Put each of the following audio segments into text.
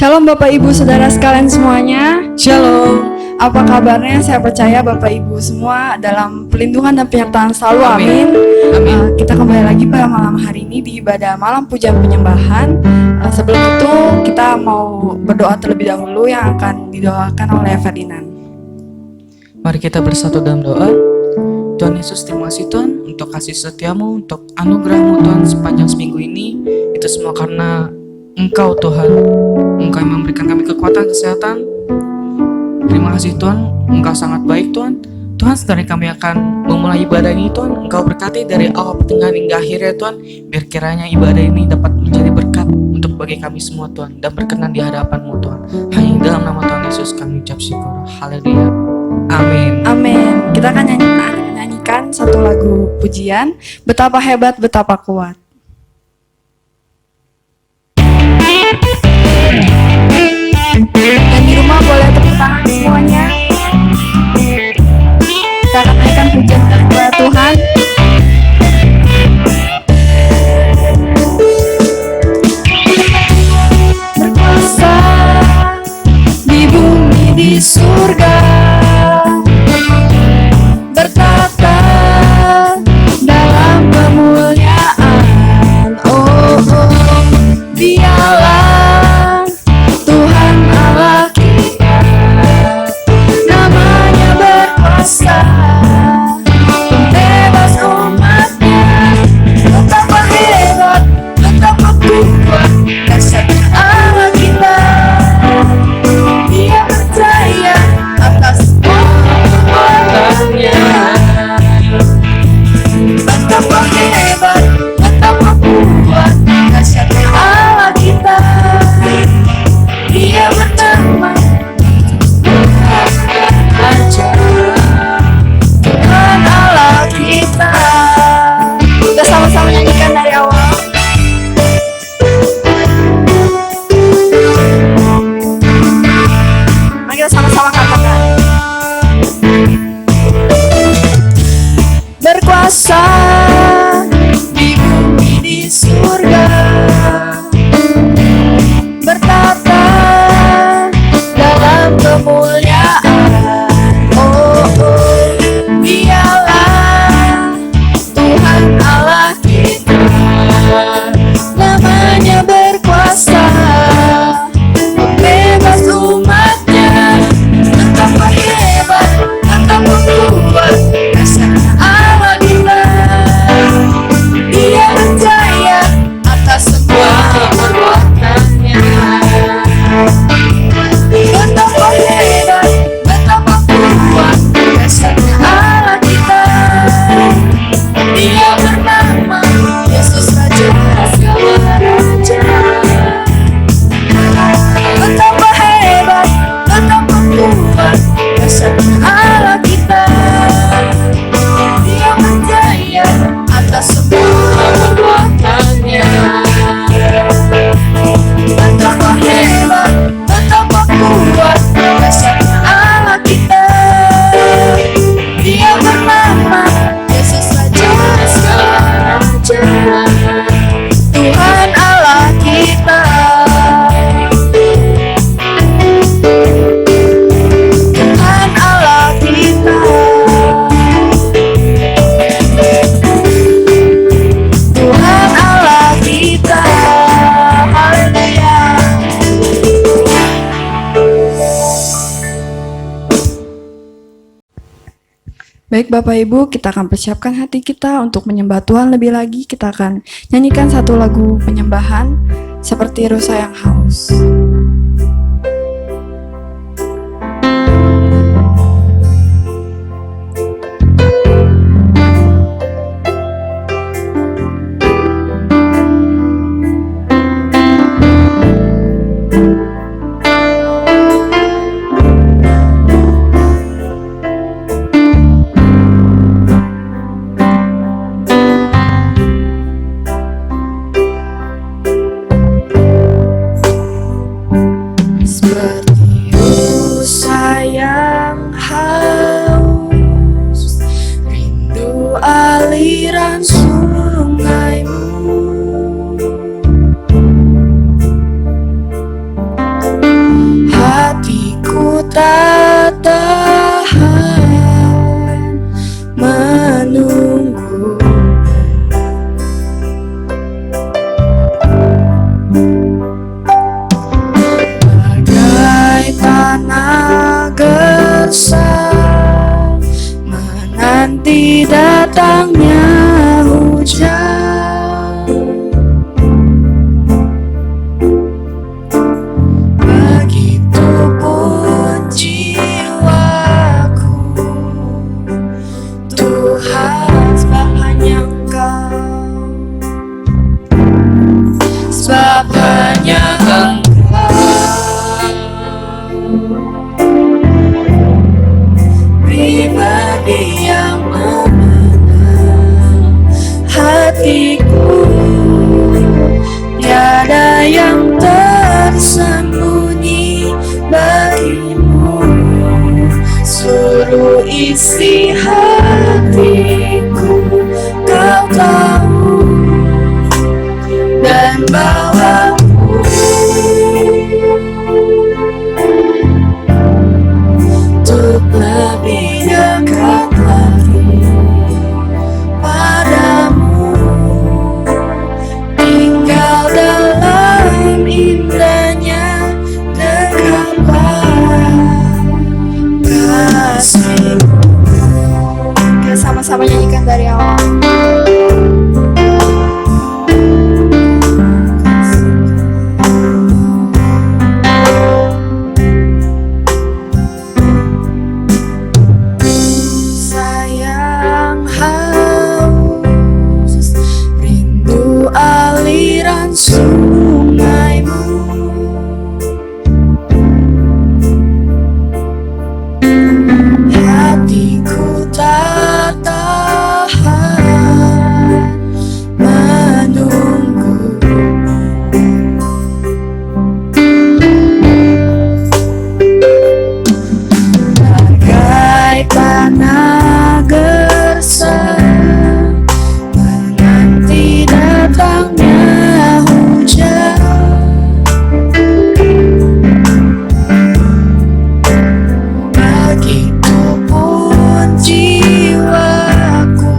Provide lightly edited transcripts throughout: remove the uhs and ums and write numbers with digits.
Shalom Bapak Ibu Saudara sekalian semuanya. Shalom. Apa kabarnya? Saya percaya Bapak Ibu semua dalam pelindungan dan penyertaan selalu. Amin. Kita kembali lagi pada malam hari ini di ibadah malam pujian penyembahan. Sebelum itu kita mau berdoa terlebih dahulu yang akan didoakan oleh Ferdinand. Mari kita bersatu dalam doa. Tuhan Yesus, terima kasih Tuhan untuk kasih setiamu, untuk anugerahmu Tuhan sepanjang seminggu ini. Itu semua karena Engkau Tuhan. Engkau yang memberikan kami kekuatan, kesehatan. Terima kasih Tuhan, Engkau sangat baik Tuhan. Tuhan, sebenarnya kami akan memulai ibadah ini Tuhan. Engkau berkati dari awal pertengahan hingga akhirnya Tuhan. Biar kiranya ibadah ini dapat menjadi berkat untuk bagi kami semua Tuhan, dan berkenan di hadapan-Mu Tuhan. Hanya dalam nama Tuhan Yesus kami ucap syukur. Haleluya. Amin. Amin. Kita akan nyanyikan satu lagu pujian, Betapa Hebat, Betapa Kuat. Dan di rumah boleh tepuk tangan semuanya. Kita akan naikkan pujian kepada Tuhan. Berkuasa di bumi di surga, bertata dalam kemuliaan. Oh, oh, Dialah Tuhan Allah kita, namanya berkuasa, bebas umatnya. Betapa hebat, betapa kuat, dahsyatnya Allah kita. Dia percaya atas kekuatannya. Betapa hebat, betapa kuat, dahsyatnya Allah kita. Dia bernama Raja, Tuhan Allah kita. Kita sama-sama nyanyikan dari awal. Mari kita sama-sama katakan. Berkuasa di bumi di surga, bertata dalam kemuliaan. Oh, oh, Dialah Tuhan Allah kita, namanya berkuasa, bebas umatnya. Betapa hebat, betapa kuat, dahsyatnya Allah kita. Dia percaya atas semua perbuatannya. Betapa hebat, betapa kuat, dahsyatnya Allah kita. Dia bernama Yesus, Raja segala raja. Betapa hebat, betapa kuat, dahsyatnya Allah kita. Dia percaya atas semua perbuatannya. Betapa hebat, betapa kuat, dahsyatnya Allah kita. Dia bernama Yesus, Raja segala raja, Tuhan Allah kita. Tuhan Allah kita. Tuhan Allah kita. Haleluya. Baik Bapak Ibu, kita akan persiapkan hati kita untuk menyembah Tuhan lebih lagi. Kita akan nyanyikan satu lagu penyembahan, Seperti Rusa yang Haus. menanti datangnya hujan. Begitupun jiwaku, Tuhan, sebab hanya Engkau, sebab hanya pribadi yang memenang hatiku. Tiada yang tersembunyi bagimu, seluruh isi hatiku Kau tahu dan bawaku untuk lebih dekat lagi padamu, tinggal dalam indahnya dekapan kasih-Mu. Kita sama-sama nyanyikan dari awal. Sayang haus, rindu aliran sungai-Mu, hatiku tak tahan menunggu. Bagai tanah gersang menanti datangnya hujan. Begitupun jiwaku,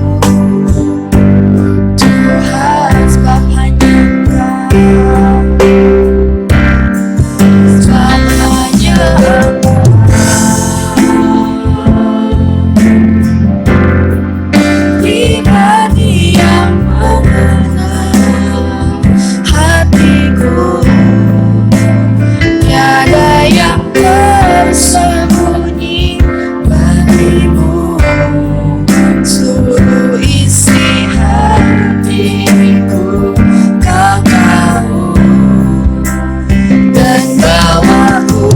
Tuhan, sebab hanya Engkau, sebab hanya Engkau, pribadi yang memenang hatiku. Tiada yang tersembunyi bagimu, seluruh isi hatiku Kau tahu dan bawaku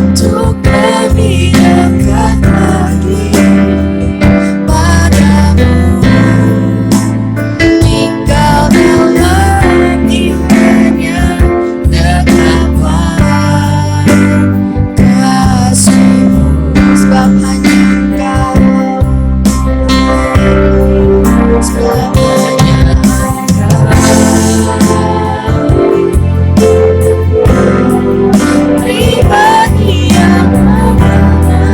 untuk lebih dekat lagi padamu, tinggal dalam indahnya dekapan kasih-Mu, sebab hanya Engkau, sebab hanya Engkau, pribadi yang memenang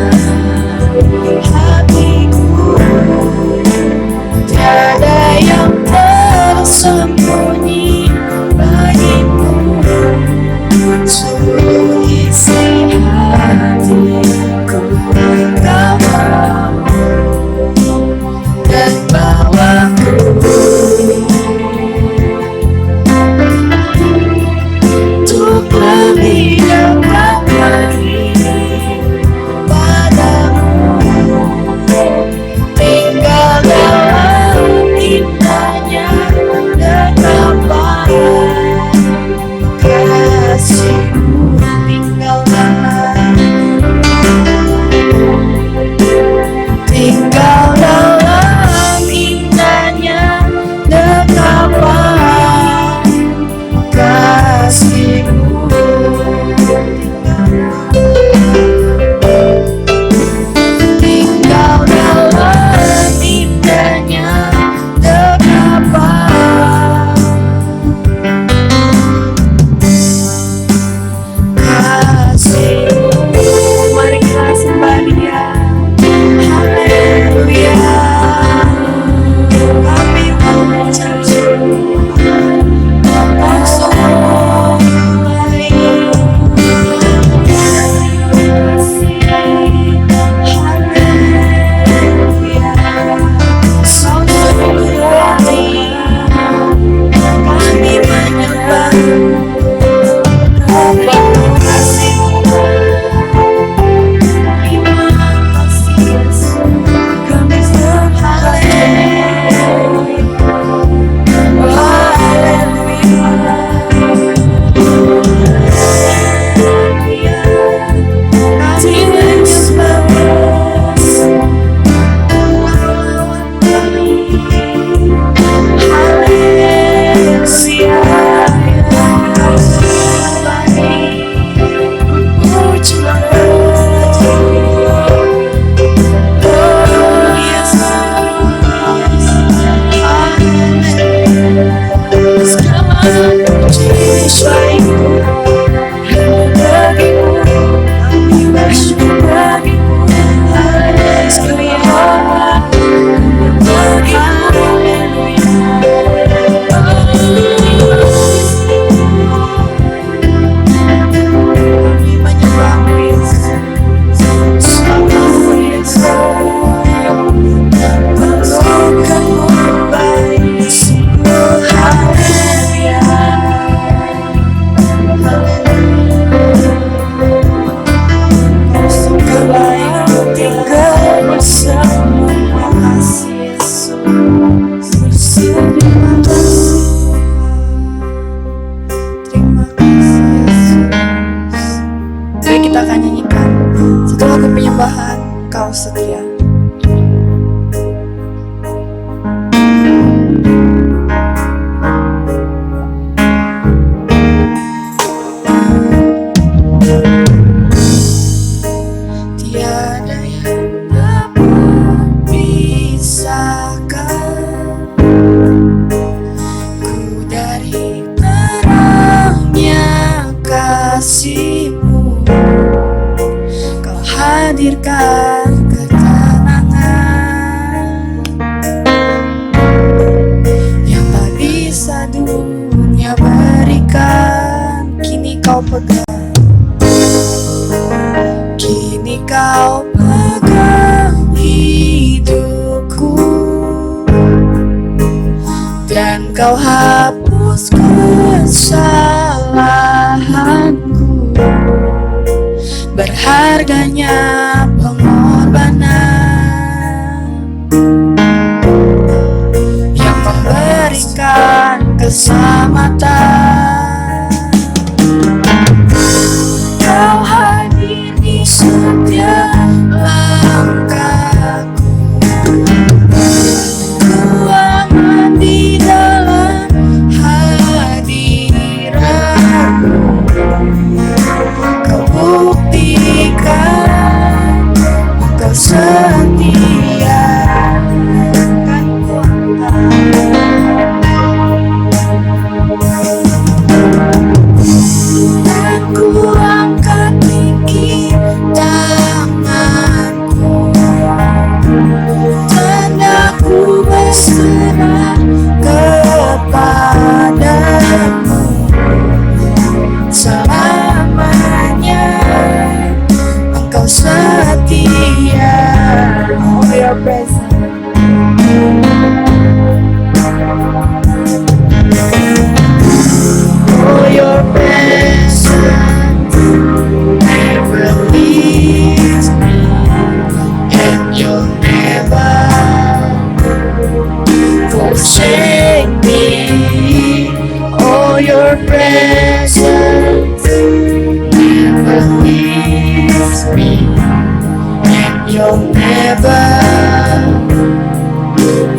Engkau setia. Tiada yang dapat pisahkan ku dari terangnya kasih-Mu. Kau hadirkan ketenangan yang tak bisa dunia berikan. Kini Kau pegang, kini Kau pegang hidupku, dan Kau hapus kesalahanku. Berharganya pengorbanan yang memberikan keselamatan. Kau hadir di setiap langkahku, ku aman di dalam hadirat-Mu. Kau buktikan Engkau setia, kan ku dan ku angkat tinggi tanganku, tanda ku berserah kepadamu. Selamanya Engkau setia. Oh, your presence. Oh, your presence never leaves me, and you'll never forsake me. Oh, your presence never leaves me, and you'll never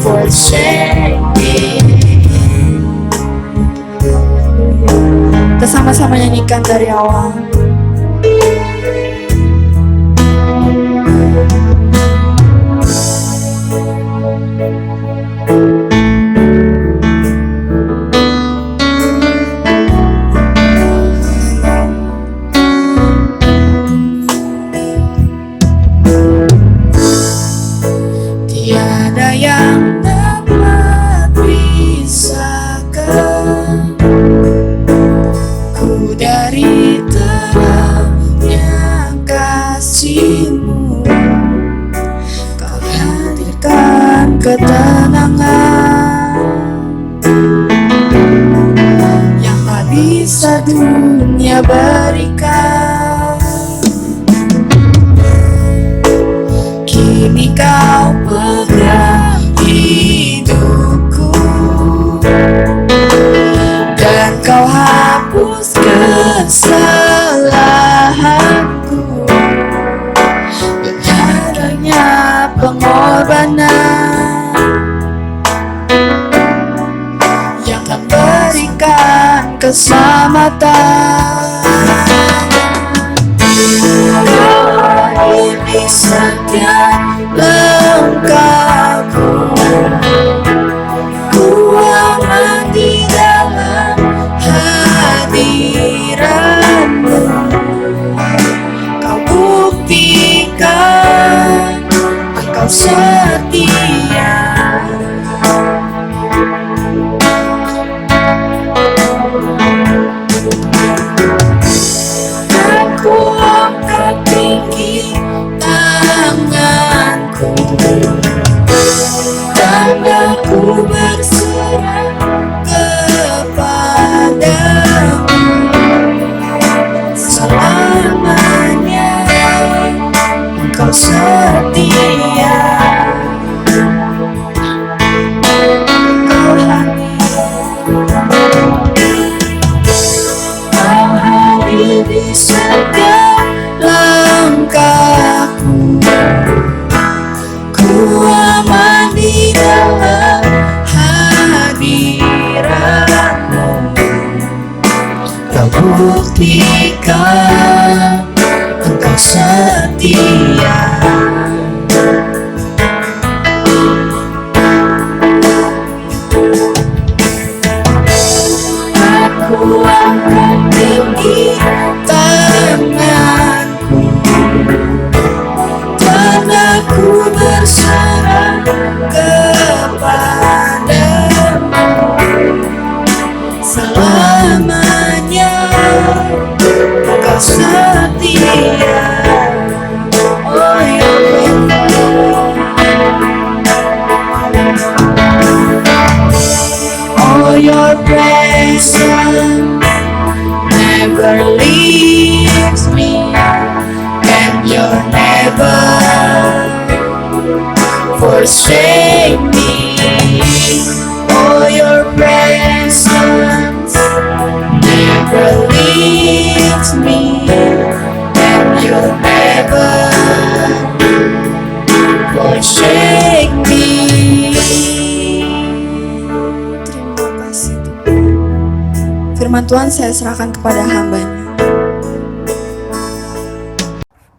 forsake me. Kita sama-sama nyanyikan dari awal. Tiada yang dapat pisahkan ku dari terangnya kasih-Mu. Kau hadirkan ketenangan yang tak bisa dunia berikan. Kini Kau pegang hidupku, dan Kau hapus kesalahanku. Berharganya pengorbanan yang memberikan keselamatan. Kau hadir di setiap langkahku, ku aman di dalam hadirat-Mu. Kau buktikan Engkau setia, dan ku angkat tinggi tanganku, tanda ku berserah kepadamu. Selamanya Engkau setia. Kau hadir di setiap langkahku, buktikan Engkau setia. Aku angkat tinggi tanganku dan aku berserah kepadamu selamanya. Engkau setia, oh ya oh, your presence never leaves me, and you'll never forsake me. Oh, your presence never leaves me, and you'll never forsake me. Terima kasih Tuhan. Firman Tuhan saya serahkan kepada hamba-Nya.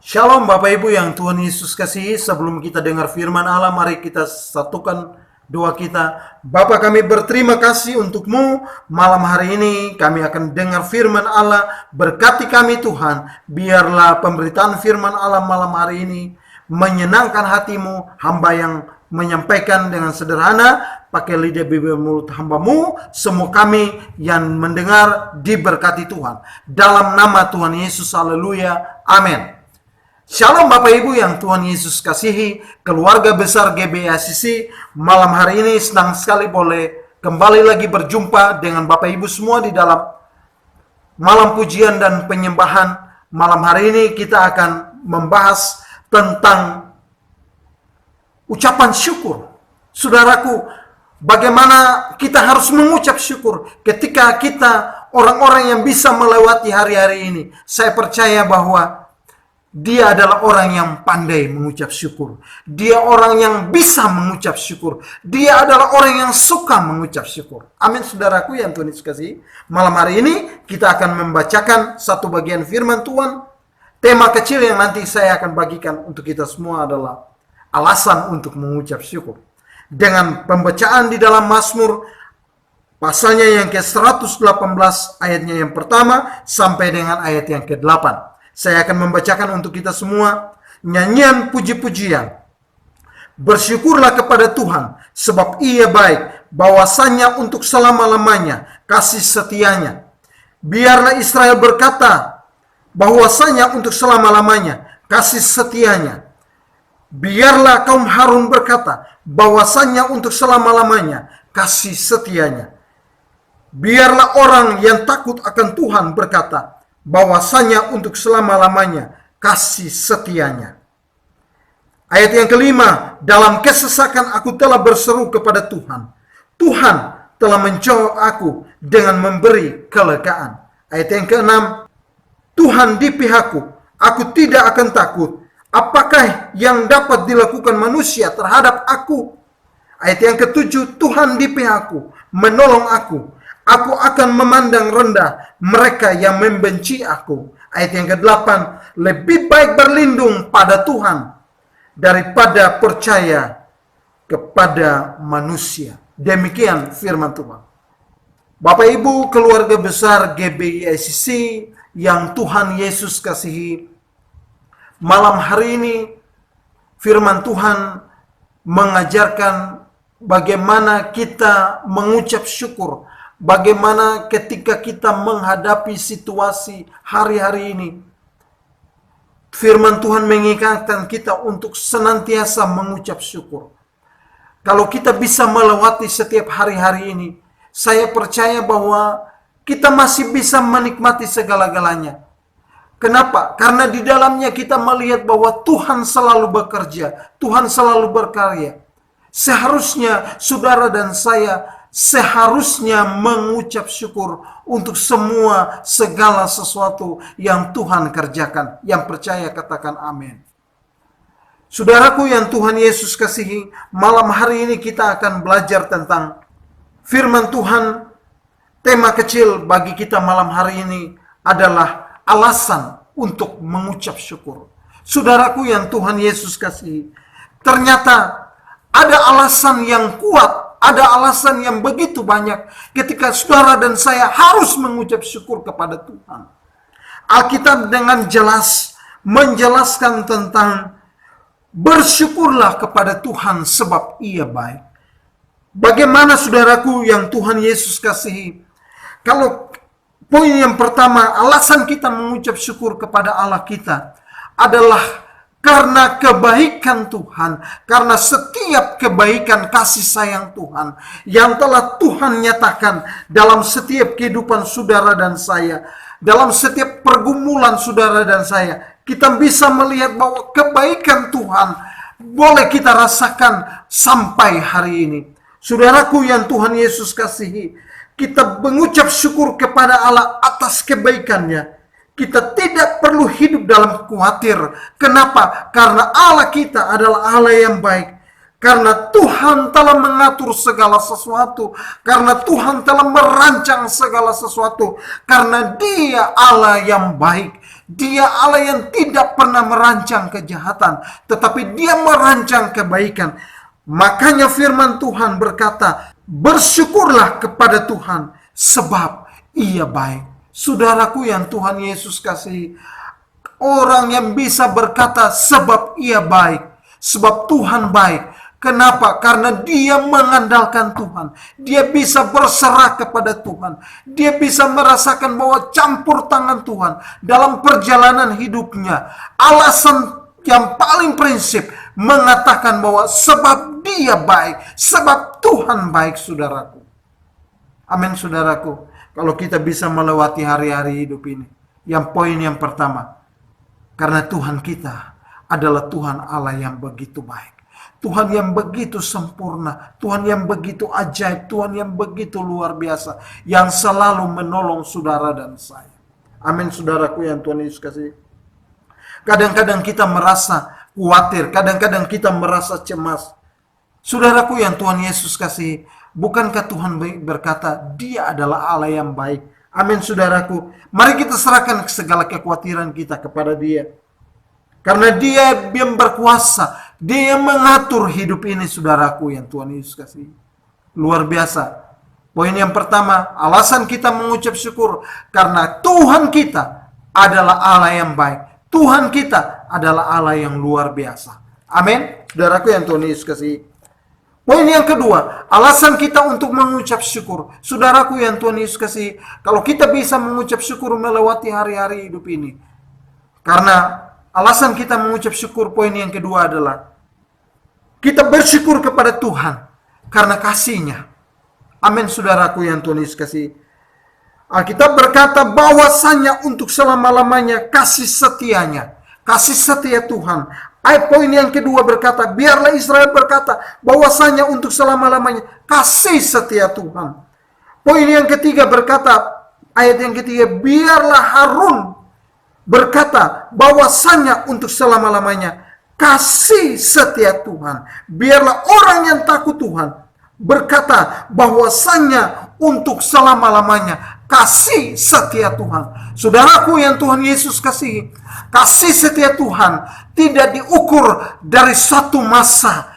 Shalom Bapak Ibu yang Tuhan Yesus kasihi. Sebelum kita dengar firman Allah, mari kita satukan doa kita. Bapa, kami berterima kasih untuk-Mu. Malam hari ini kami akan dengar firman Allah. Berkati kami Tuhan. Biarlah pemberitaan firman Allah malam hari ini menyenangkan hati-Mu. Hamba yang menyampaikan dengan sederhana, pakai lidah bibir mulut hamba-Mu. Semua kami yang mendengar diberkati Tuhan. Dalam nama Tuhan Yesus, haleluya, amin. Shalom Bapak Ibu yang Tuhan Yesus kasihi, keluarga besar GBICC. Malam hari ini senang sekali boleh kembali lagi berjumpa dengan Bapak Ibu semua di dalam malam pujian dan penyembahan. Malam hari ini kita akan membahas tentang ucapan syukur. Saudaraku, bagaimana kita harus mengucap syukur ketika kita orang-orang yang bisa melewati hari-hari ini. Saya percaya bahwa dia adalah orang yang pandai mengucap syukur. Dia orang yang bisa mengucap syukur. Dia adalah orang yang suka mengucap syukur. Amin saudaraku yang Tuhan Yesus kasih. Malam hari ini kita akan membacakan satu bagian firman Tuhan. Tema kecil yang nanti saya akan bagikan untuk kita semua adalah alasan untuk mengucap syukur. Dengan pembacaan di dalam Mazmur pasalnya yang ke-118 ayatnya yang pertama sampai dengan ayat yang ke-8. Saya akan membacakan untuk kita semua nyanyian puji-pujian. Bersyukurlah kepada Tuhan, sebab Ia baik, bahwasanya untuk selama-lamanya kasih setianya. Biarlah Israel berkata, bahwasanya untuk selama-lamanya kasih setianya. Biarlah kaum Harun berkata, bahwasanya untuk selama-lamanya kasih setianya. Biarlah orang yang takut akan Tuhan berkata, bahwasanya untuk selama-lamanya kasih setianya. Ayat yang kelima, dalam kesesakan aku telah berseru kepada Tuhan. Tuhan telah menjawab aku dengan memberi kelegaan. Ayat yang keenam, Tuhan di pihakku, aku tidak akan takut. Apakah yang dapat dilakukan manusia terhadap aku? Ayat yang ketujuh, Tuhan di pihakku, menolong aku. Aku akan memandang rendah mereka yang membenci aku. Ayat yang ke-8, lebih baik berlindung pada Tuhan daripada percaya kepada manusia. Demikian firman Tuhan. Bapak Ibu keluarga besar GBICC yang Tuhan Yesus kasihi, malam hari ini firman Tuhan mengajarkan bagaimana kita mengucap syukur. Bagaimana ketika kita menghadapi situasi hari-hari ini, firman Tuhan mengingatkan kita untuk senantiasa mengucap syukur. Kalau kita bisa melewati setiap hari-hari ini, saya percaya bahwa kita masih bisa menikmati segala-galanya. Kenapa? Karena di dalamnya kita melihat bahwa Tuhan selalu bekerja, Tuhan selalu berkarya. Seharusnya saudara dan saya seharusnya mengucap syukur untuk semua segala sesuatu yang Tuhan kerjakan. Yang percaya katakan amin. Saudaraku yang Tuhan Yesus kasihi, malam hari ini kita akan belajar tentang firman Tuhan. Tema kecil bagi kita malam hari ini adalah alasan untuk mengucap syukur. Saudaraku yang Tuhan Yesus kasihi, ternyata ada alasan yang kuat, ada alasan yang begitu banyak ketika saudara dan saya harus mengucap syukur kepada Tuhan. Alkitab dengan jelas menjelaskan tentang bersyukurlah kepada Tuhan sebab Ia baik. Bagaimana saudaraku yang Tuhan Yesus kasihi? Kalau poin yang pertama, alasan kita mengucap syukur kepada Allah kita adalah karena kebaikan Tuhan, karena setiap kebaikan kasih sayang Tuhan yang telah Tuhan nyatakan dalam setiap kehidupan saudara dan saya, dalam setiap pergumulan saudara dan saya, kita bisa melihat bahwa kebaikan Tuhan boleh kita rasakan sampai hari ini. Saudaraku yang Tuhan Yesus kasihi, kita mengucap syukur kepada Allah atas kebaikannya. Kita tidak perlu hidup dalam khawatir. Kenapa? Karena Allah kita adalah Allah yang baik. Karena Tuhan telah mengatur segala sesuatu. Karena Tuhan telah merancang segala sesuatu. Karena Dia Allah yang baik. Dia Allah yang tidak pernah merancang kejahatan, tetapi Dia merancang kebaikan. Makanya firman Tuhan berkata, bersyukurlah kepada Tuhan sebab Ia baik. Saudaraku yang Tuhan Yesus kasihi, orang yang bisa berkata sebab Ia baik, sebab Tuhan baik. Kenapa? Karena dia mengandalkan Tuhan. Dia bisa berserah kepada Tuhan. Dia bisa merasakan bahwa campur tangan Tuhan dalam perjalanan hidupnya. Alasan yang paling prinsip mengatakan bahwa sebab Dia baik, sebab Tuhan baik, saudaraku. Amin, saudaraku. Kalau kita bisa melewati hari-hari hidup ini, yang poin yang pertama, karena Tuhan kita adalah Tuhan Allah yang begitu baik. Tuhan yang begitu sempurna, Tuhan yang begitu ajaib, Tuhan yang begitu luar biasa, yang selalu menolong saudara dan saya. Amin, saudaraku yang Tuhan Yesus kasih. Kadang-kadang kita merasa khawatir, kadang-kadang kita merasa cemas. Saudaraku yang Tuhan Yesus kasih, bukankah Tuhan berkata, Dia adalah Allah yang baik? Amin, saudaraku. Mari kita serahkan segala kekhawatiran kita kepada Dia. Karena Dia yang berkuasa, Dia yang mengatur hidup ini, saudaraku yang Tuhan Yesus kasih. Luar biasa. Poin yang pertama, alasan kita mengucap syukur karena Tuhan kita adalah Allah yang baik. Tuhan kita adalah Allah yang luar biasa. Amin. Saudaraku yang Tuhan Yesus kasih. Poin yang kedua, alasan kita untuk mengucap syukur. Saudaraku yang Tuhan Yesus kasih, kalau kita bisa mengucap syukur melewati hari-hari hidup ini. Karena alasan kita mengucap syukur, poin yang kedua adalah kita bersyukur kepada Tuhan karena kasih-Nya. Amin, saudaraku yang Tuhan Yesus kasih. Alkitab berkata bahwasanya untuk selama-lamanya kasih setianya. Kasih setia Tuhan. Poin yang kedua berkata, biarlah Israel berkata bahwasanya untuk selama-lamanya kasih setia Tuhan. Poin yang ketiga berkata, ayat yang ketiga, biarlah Harun berkata bahwasanya untuk selama-lamanya kasih setia Tuhan. Biarlah orang yang takut Tuhan berkata bahwasanya untuk selama-lamanya kasih setia Tuhan. Saudaraku yang Tuhan Yesus kasihi, kasih setia Tuhan tidak diukur dari satu masa.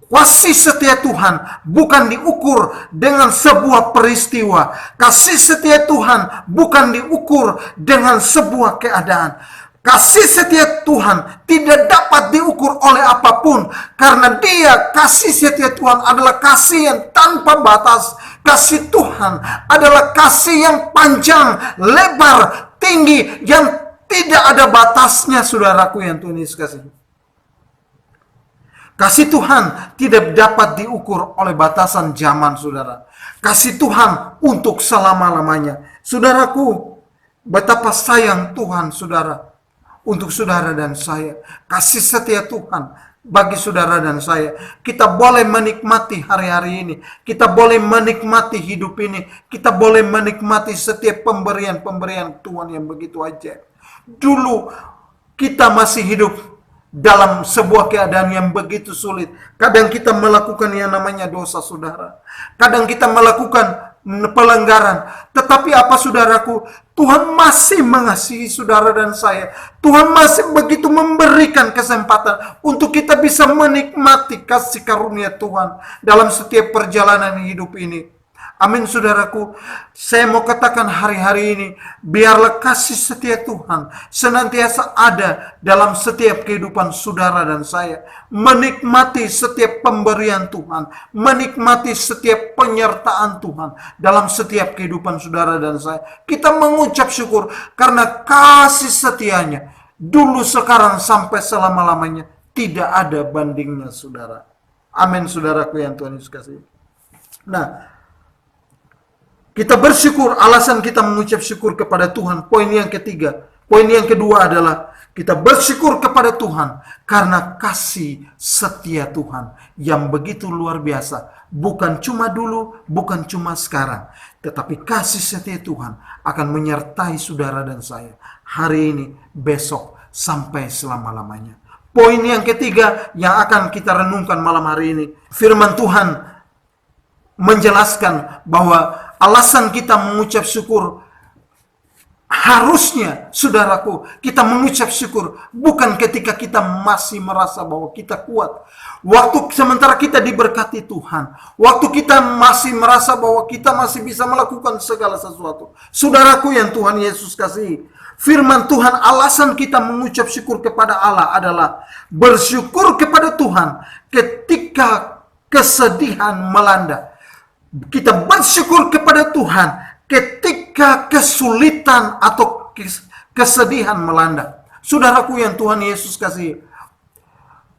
Kasih setia Tuhan bukan diukur dengan sebuah peristiwa. Kasih setia Tuhan bukan diukur dengan sebuah keadaan. Kasih setia Tuhan tidak dapat diukur oleh apapun. Karena Dia, kasih setia Tuhan adalah kasih yang tanpa batas. Kasih Tuhan adalah kasih yang panjang, lebar, tinggi, yang tidak ada batasnya, saudaraku yang Tuhan Yesus kasih. Kasih Tuhan tidak dapat diukur oleh batasan zaman, saudara. Kasih Tuhan untuk selama-lamanya. Saudaraku, betapa sayang Tuhan, saudara, untuk saudara dan saya. Kasih setia Tuhan bagi saudara dan saya. Kita boleh menikmati hari-hari ini. Kita boleh menikmati hidup ini. Kita boleh menikmati setiap pemberian-pemberian Tuhan yang begitu ajaib. Dulu kita masih hidup dalam sebuah keadaan yang begitu sulit. Kadang kita melakukan yang namanya dosa, saudara. Kadang kita melakukan pelanggaran. Tetapi apa saudaraku? Tuhan masih mengasihi saudara dan saya. Tuhan masih begitu memberikan kesempatan untuk kita bisa menikmati kasih karunia Tuhan dalam setiap perjalanan hidup ini. Amin saudaraku. Saya mau katakan hari-hari ini, biarlah kasih setia Tuhan senantiasa ada dalam setiap kehidupan saudara dan saya. Menikmati setiap pemberian Tuhan, menikmati setiap penyertaan Tuhan dalam setiap kehidupan saudara dan saya. Kita mengucap syukur karena kasih setianya dulu, sekarang, sampai selama-lamanya. Tidak ada bandingnya saudara. Amin saudaraku yang Tuhan Yesus kasih. Nah, kita bersyukur, alasan kita mengucap syukur kepada Tuhan. Poin yang ketiga. Poin yang kedua adalah kita bersyukur kepada Tuhan karena kasih setia Tuhan yang begitu luar biasa. Bukan cuma dulu, bukan cuma sekarang, tetapi kasih setia Tuhan akan menyertai saudara dan saya hari ini, besok, sampai selama-lamanya. Poin yang ketiga yang akan kita renungkan malam hari ini, firman Tuhan menjelaskan bahwa alasan kita mengucap syukur, harusnya saudaraku, kita mengucap syukur bukan ketika kita masih merasa bahwa kita kuat. Waktu sementara kita diberkati Tuhan, waktu kita masih merasa bahwa kita masih bisa melakukan segala sesuatu. Saudaraku yang Tuhan Yesus kasih, firman Tuhan, alasan kita mengucap syukur kepada Allah adalah bersyukur kepada Tuhan ketika kesedihan melanda. Kita bersyukur kepada Tuhan ketika kesulitan atau kesedihan melanda. Saudaraku yang Tuhan Yesus kasih,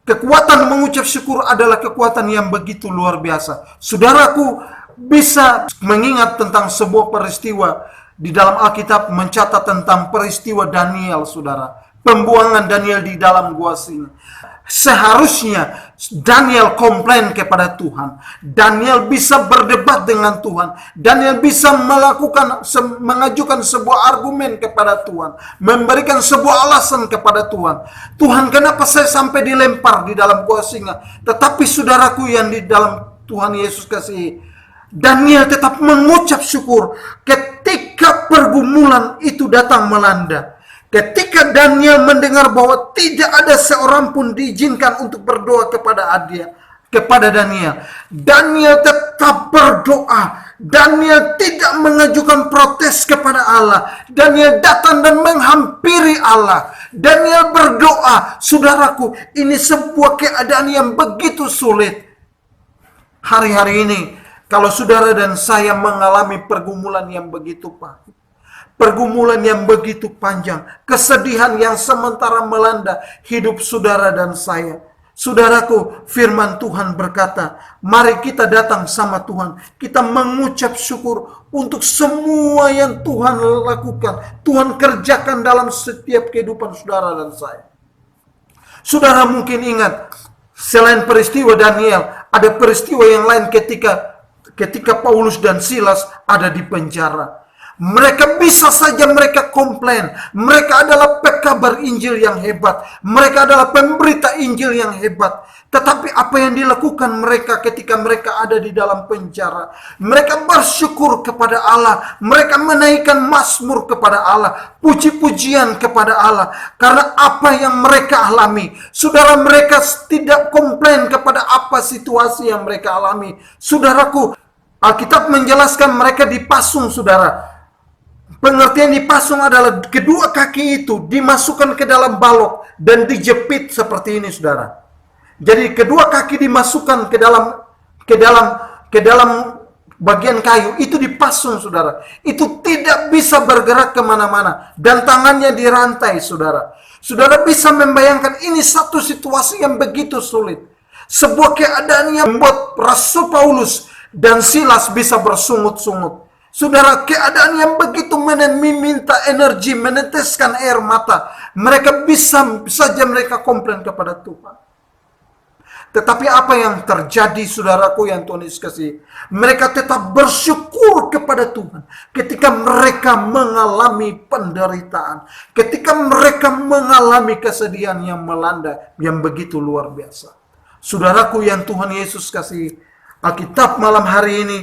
kekuatan mengucap syukur adalah kekuatan yang begitu luar biasa. Saudaraku bisa mengingat tentang sebuah peristiwa di dalam Alkitab, mencatat tentang peristiwa Daniel, saudara. Pembuangan Daniel di dalam gua singa. Seharusnya Daniel komplain kepada Tuhan. Daniel bisa berdebat dengan Tuhan. Daniel bisa mengajukan sebuah argumen kepada Tuhan, memberikan sebuah alasan kepada Tuhan. Tuhan, kenapa saya sampai dilempar di dalam gua singa? Tetapi saudaraku yang di dalam Tuhan Yesus kasih, Daniel tetap mengucap syukur ketika pergumulan itu datang melanda. Ketika Daniel mendengar bahwa tidak ada seorang pun diizinkan untuk berdoa kepada Daniel, Daniel tetap berdoa. Daniel tidak mengajukan protes kepada Allah. Daniel datang dan menghampiri Allah. Daniel berdoa. Saudaraku, ini sebuah keadaan yang begitu sulit. Hari-hari ini, kalau saudara dan saya mengalami pergumulan yang begitu pahit, pergumulan yang begitu panjang, kesedihan yang sementara melanda hidup saudara dan saya. Saudaraku, firman Tuhan berkata, mari kita datang sama Tuhan. Kita mengucap syukur untuk semua yang Tuhan lakukan, Tuhan kerjakan dalam setiap kehidupan saudara dan saya. Saudara mungkin ingat, selain peristiwa Daniel, ada peristiwa yang lain ketika Paulus dan Silas ada di penjara. Mereka bisa saja mereka komplain. Mereka adalah pekabar Injil yang hebat. Mereka adalah pemberita Injil yang hebat. Tetapi apa yang dilakukan mereka ketika mereka ada di dalam penjara? Mereka bersyukur kepada Allah. Mereka menaikkan mazmur kepada Allah. Puji-pujian kepada Allah. Karena apa yang mereka alami. Saudara, mereka tidak komplain kepada apa situasi yang mereka alami. Saudaraku, Alkitab menjelaskan mereka dipasung, saudara. Pengertian dipasung adalah kedua kaki itu dimasukkan ke dalam balok dan dijepit seperti ini, saudara. Jadi kedua kaki dimasukkan ke dalam bagian kayu itu dipasung, saudara. Itu tidak bisa bergerak kemana-mana dan tangannya dirantai, saudara. Saudara bisa membayangkan ini satu situasi yang begitu sulit. Sebuah keadaan yang membuat Rasul Paulus dan Silas bisa bersungut-sungut. Saudara, keadaan yang begitu meminta energi, meneteskan air mata. Mereka bisa saja mereka komplain kepada Tuhan. Tetapi apa yang terjadi, saudaraku yang Tuhan Yesus kasih? Mereka tetap bersyukur kepada Tuhan. Ketika mereka mengalami penderitaan. Ketika mereka mengalami kesedihan yang melanda, yang begitu luar biasa. Saudaraku yang Tuhan Yesus kasih, Alkitab malam hari ini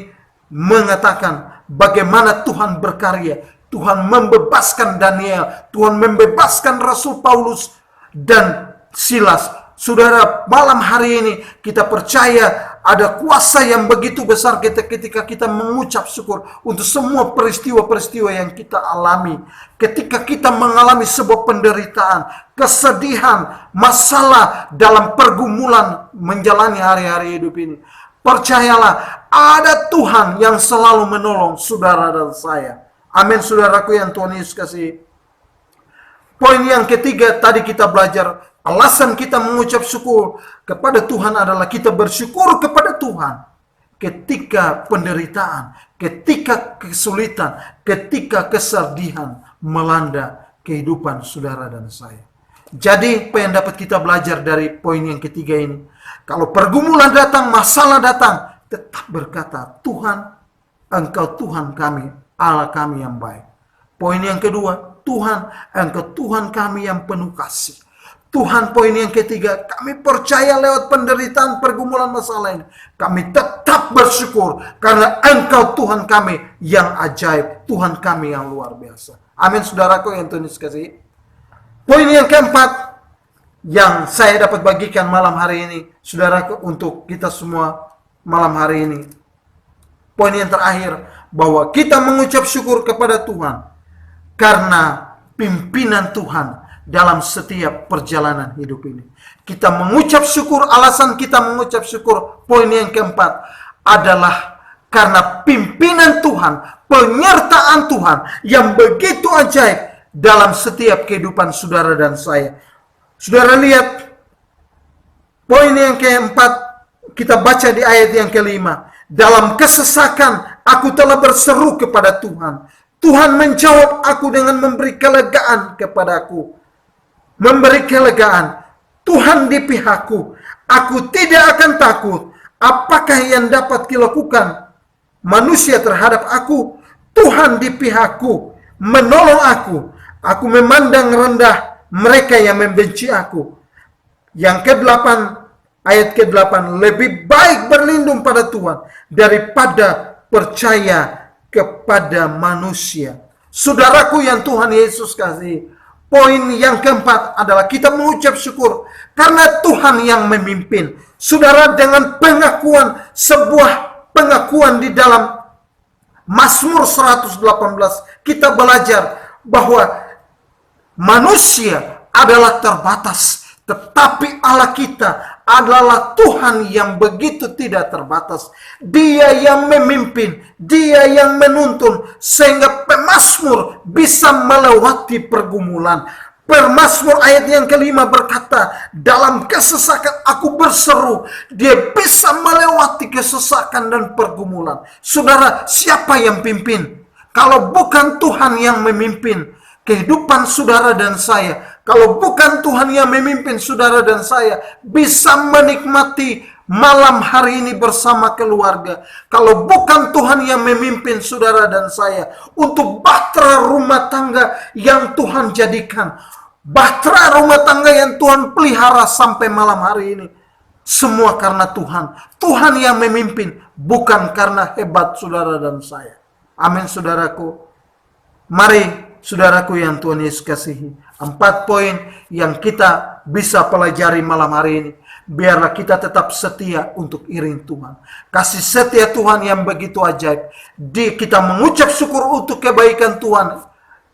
mengatakan bagaimana Tuhan berkarya. Tuhan membebaskan Daniel, Tuhan membebaskan Rasul Paulus dan Silas. Saudara, malam hari ini kita percaya ada kuasa yang begitu besar ketika kita mengucap syukur untuk semua peristiwa-peristiwa yang kita alami. Ketika kita mengalami sebuah penderitaan, kesedihan, masalah dalam pergumulan menjalani hari-hari hidup ini, percayalah ada Tuhan yang selalu menolong saudara dan saya. Amin, saudaraku yang Tuhan Yesus kasih. Poin yang ketiga tadi kita belajar, alasan kita mengucap syukur kepada Tuhan adalah kita bersyukur kepada Tuhan ketika penderitaan, ketika kesulitan, ketika kesedihan melanda kehidupan saudara dan saya. Jadi, apa yang dapat kita belajar dari poin yang ketiga ini? Kalau pergumulan datang, masalah datang, tetap berkata, Tuhan, Engkau Tuhan kami, Allah kami yang baik. Poin yang kedua, Tuhan, Engkau Tuhan kami yang penuh kasih. Tuhan, poin yang ketiga, kami percaya lewat penderitaan, pergumulan, masalah ini, kami tetap bersyukur karena Engkau Tuhan kami yang ajaib, Tuhan kami yang luar biasa. Amin, saudaraku yang Tuhan Yesus kasih. Poin yang keempat yang saya dapat bagikan malam hari ini, saudaraku, untuk kita semua malam hari ini. Poin yang terakhir, bahwa kita mengucap syukur kepada Tuhan karena pimpinan Tuhan dalam setiap perjalanan hidup ini. Kita mengucap syukur, alasan kita mengucap syukur, poin yang keempat adalah karena pimpinan Tuhan, penyertaan Tuhan yang begitu ajaib dalam setiap kehidupan saudara dan saya. Saudara lihat, poin yang keempat, kita baca di ayat yang kelima. Dalam kesesakan, aku telah berseru kepada Tuhan. Tuhan menjawab aku dengan memberi kelegaan kepadaku. Memberi kelegaan. Tuhan di pihakku. Aku tidak akan takut. Apakah yang dapat dilakukan manusia terhadap aku? Tuhan di pihakku. Menolong aku. Aku memandang rendah mereka yang membenci aku. Yang ke-8, ayat ke-8, lebih baik berlindung pada Tuhan daripada percaya kepada manusia. Saudaraku yang Tuhan Yesus kasih, poin yang keempat adalah kita mengucap syukur karena Tuhan yang memimpin. Saudara, dengan pengakuan, sebuah pengakuan di dalam Mazmur 118, kita belajar bahwa manusia adalah terbatas, tetapi Allah kita adalah Tuhan yang begitu tidak terbatas. Dia yang memimpin, Dia yang menuntun, sehingga pemazmur bisa melewati pergumulan. Pemazmur ayat yang kelima berkata, dalam kesesakan aku berseru. Dia bisa melewati kesesakan dan pergumulan. Saudara, siapa yang pimpin? Kalau bukan Tuhan yang memimpin kehidupan saudara dan saya, kalau bukan Tuhan yang memimpin saudara dan saya bisa menikmati malam hari ini bersama keluarga, kalau bukan Tuhan yang memimpin saudara dan saya untuk bahtera rumah tangga yang Tuhan jadikan, bahtera rumah tangga yang Tuhan pelihara sampai malam hari ini, semua karena Tuhan. Tuhan yang memimpin, bukan karena hebat saudara dan saya. Amin, saudaraku. Mari, saudaraku yang Tuhan Yesus kasihi, 4 poin yang kita bisa pelajari malam hari ini. Biarlah kita tetap setia untuk iring Tuhan. Kasih setia Tuhan yang begitu ajaib. Kita mengucap syukur untuk kebaikan Tuhan,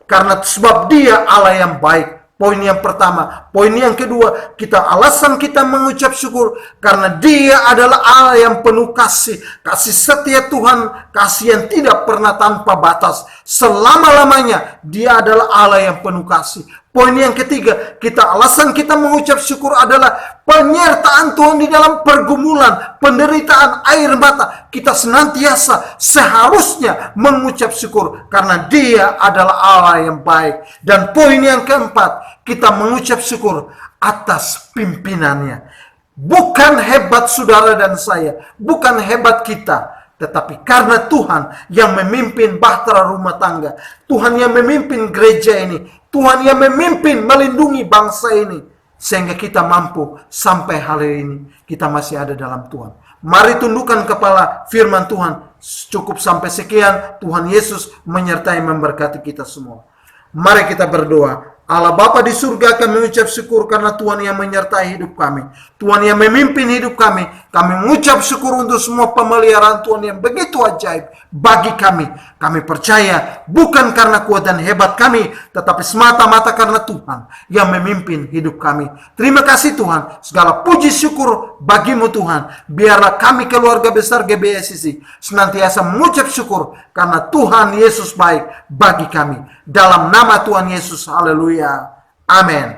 karena sebab Dia Allah yang baik. Poin yang pertama. Poin yang kedua, alasan kita mengucap syukur karena Dia adalah Allah yang penuh kasih. Kasih setia Tuhan, kasih yang tidak pernah tanpa batas. Selama-lamanya Dia adalah Allah yang penuh kasih. Poin yang ketiga, alasan kita mengucap syukur adalah penyertaan Tuhan di dalam pergumulan, penderitaan, air mata. Kita senantiasa seharusnya mengucap syukur karena Dia adalah Allah yang baik. Dan poin yang keempat, kita mengucap syukur atas pimpinannya. Bukan hebat saudara dan saya, bukan hebat kita, tetapi karena Tuhan yang memimpin bahtera rumah tangga, Tuhan yang memimpin gereja ini, Tuhan yang memimpin melindungi bangsa ini, sehingga kita mampu sampai hari ini kita masih ada dalam Tuhan. Mari tundukkan kepala, firman Tuhan cukup sampai sekian. Tuhan Yesus menyertai memberkati kita semua. Mari kita berdoa. Allah Bapa di surga, kami mengucap syukur karena Tuhan yang menyertai hidup kami. Tuhan yang memimpin hidup kami. Kami mengucap syukur untuk semua pemeliharaan Tuhan yang begitu ajaib bagi kami. Kami percaya bukan karena kuat dan hebat kami, tetapi semata-mata karena Tuhan yang memimpin hidup kami. Terima kasih Tuhan. Segala puji syukur bagimu Tuhan. Biarlah kami keluarga besar GBSCC senantiasa mengucap syukur karena Tuhan Yesus baik bagi kami. Dalam nama Tuhan Yesus, haleluya, amin.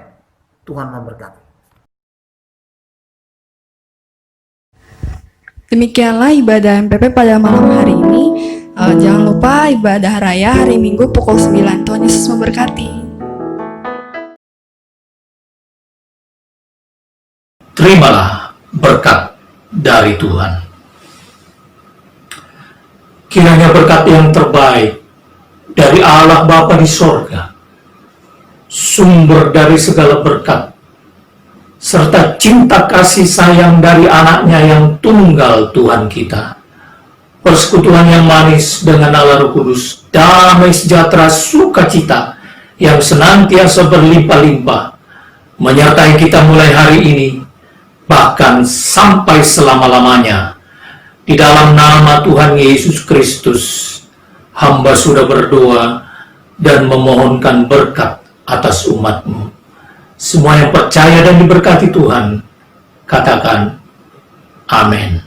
Tuhan memberkati. Demikianlah ibadah MPP pada malam hari ini. Jangan lupa ibadah raya hari Minggu pukul 9. Tuhan Yesus memberkati. Terimalah berkat dari Tuhan. Kiranya berkat yang terbaik dari Allah Bapa di sorga, sumber dari segala berkat, serta cinta kasih sayang dari anaknya yang tunggal Tuhan kita, persekutuan yang manis dengan Allah Roh Kudus, damai sejahtera sukacita yang senantiasa berlimpah-limpah, menyertai kita mulai hari ini, bahkan sampai selama-lamanya. Di dalam nama Tuhan Yesus Kristus, hamba sudah berdoa dan memohonkan berkat atas umat-Mu. Semua yang percaya dan diberkati Tuhan, katakan amin.